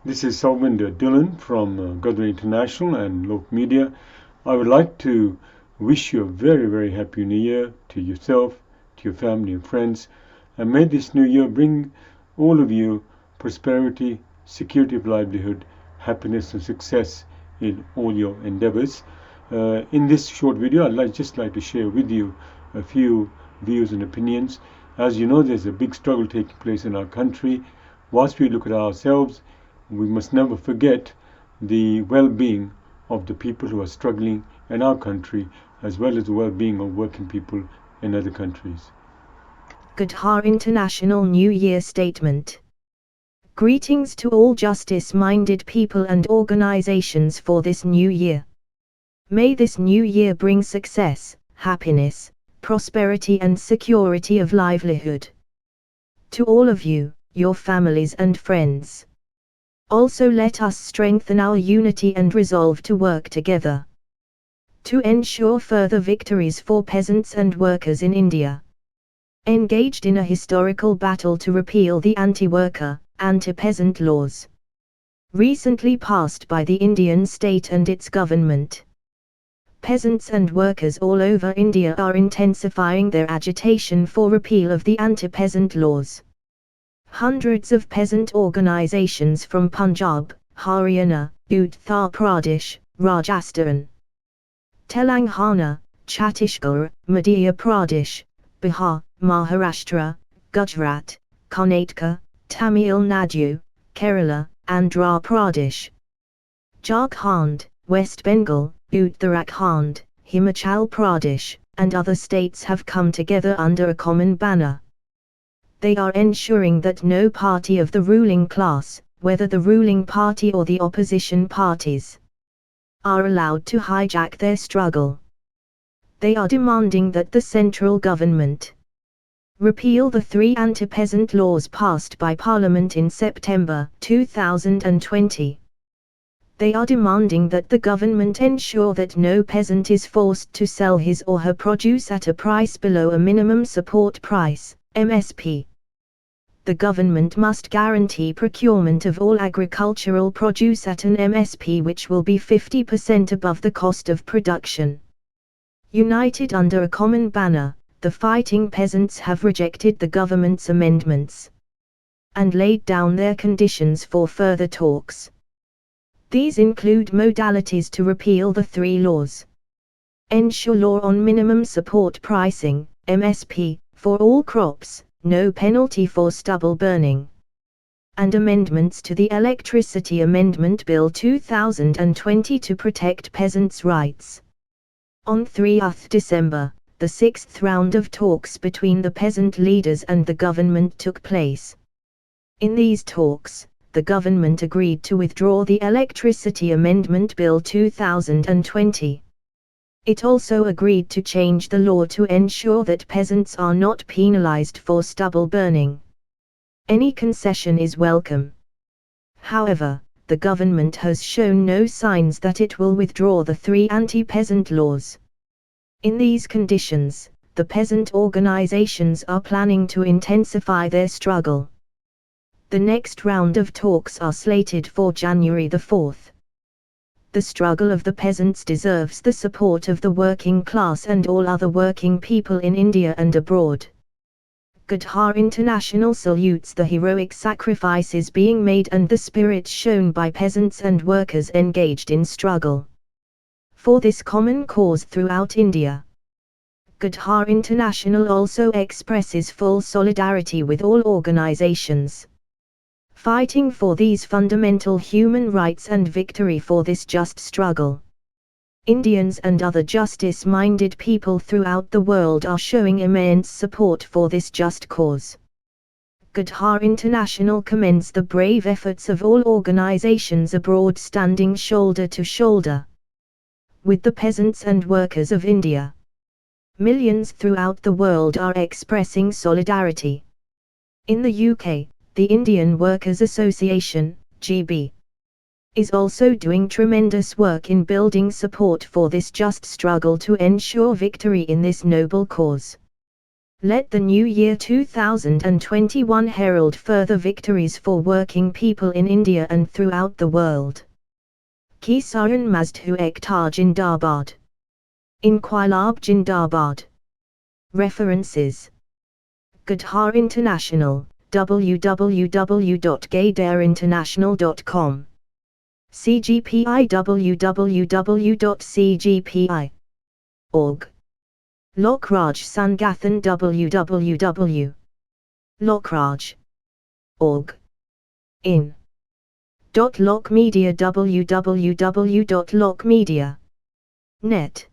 This is Salvinder Dillon from Ghadar International and Local Media. I would like to wish you a very, very happy new year to yourself, to your family and friends. And may this new year bring all of you prosperity, security of livelihood, happiness and success in all your endeavors. In this short video, I'd just like to share with you a few views and opinions. As you know, there's a big struggle taking place in our country. Whilst we look at ourselves, we must never forget the well-being of the people who are struggling in our country, as well as the well-being of working people in other countries. Ghadar International New Year Statement. Greetings to all justice-minded people and organizations for this new year. May this new year bring success, happiness, prosperity and security of livelihood to all of you, your families and friends. Also let us strengthen our unity and resolve to work together to ensure further victories for peasants and workers in India. Engaged in a historical battle to repeal the anti-worker, anti-peasant laws recently passed by the Indian state and its government. Peasants and workers all over India are intensifying their agitation for repeal of the anti-peasant laws. Hundreds of peasant organizations from Punjab, Haryana, Uttar Pradesh, Rajasthan, Telangana, Chhattisgarh, Madhya Pradesh, Bihar, Maharashtra, Gujarat, Karnataka, Tamil Nadu, Kerala, Andhra Pradesh, Jharkhand, West Bengal, Uttarakhand, Himachal Pradesh, and other states have come together under a common banner. They are ensuring that no party of the ruling class, whether the ruling party or the opposition parties, are allowed to hijack their struggle. They are demanding that the central government repeal the 3 anti-peasant laws passed by Parliament in September 2020. They are demanding that the government ensure that no peasant is forced to sell his or her produce at a price below a minimum support price, MSP. The government must guarantee procurement of all agricultural produce at an MSP which will be 50% above the cost of production. United under a common banner, the fighting peasants have rejected the government's amendments and laid down their conditions for further talks. These include modalities to repeal the 3 laws. Ensure law on minimum support pricing, MSP, for all crops, no penalty for stubble burning. And amendments to the Electricity Amendment Bill 2020 to protect peasants' rights. On 3rd December, the 6th round of talks between the peasant leaders and the government took place. In these talks, the government agreed to withdraw the Electricity Amendment Bill 2020. It also agreed to change the law to ensure that peasants are not penalized for stubble burning. Any concession is welcome. However, the government has shown no signs that it will withdraw the 3 anti-peasant laws. In these conditions, the peasant organizations are planning to intensify their struggle. The next round of talks are slated for January the 4th. The struggle of the peasants deserves the support of the working class and all other working people in India and abroad. Ghadar International salutes the heroic sacrifices being made and the spirit shown by peasants and workers engaged in struggle for this common cause throughout India. Ghadar International also expresses full solidarity with all organizations fighting for these fundamental human rights and victory for this just struggle. Indians and other justice-minded people throughout the world are showing immense support for this just cause. Ghadar International commends the brave efforts of all organizations abroad standing shoulder to shoulder with the peasants and workers of India. Millions throughout the world are expressing solidarity. In the UK, the Indian Workers' Association, GB, is also doing tremendous work in building support for this just struggle to ensure victory in this noble cause. Let the new year 2021 herald further victories for working people in India and throughout the world. Kisan Mazdoor Ekta Jindabad. Inquilab Jindabad. References: Ghadar International, www.ghadarinternational.com. CGPI, www.cgpi.org. Lokraj Sangathan, www.lokraj.org. In. Lok Media, www.lokmedia.net.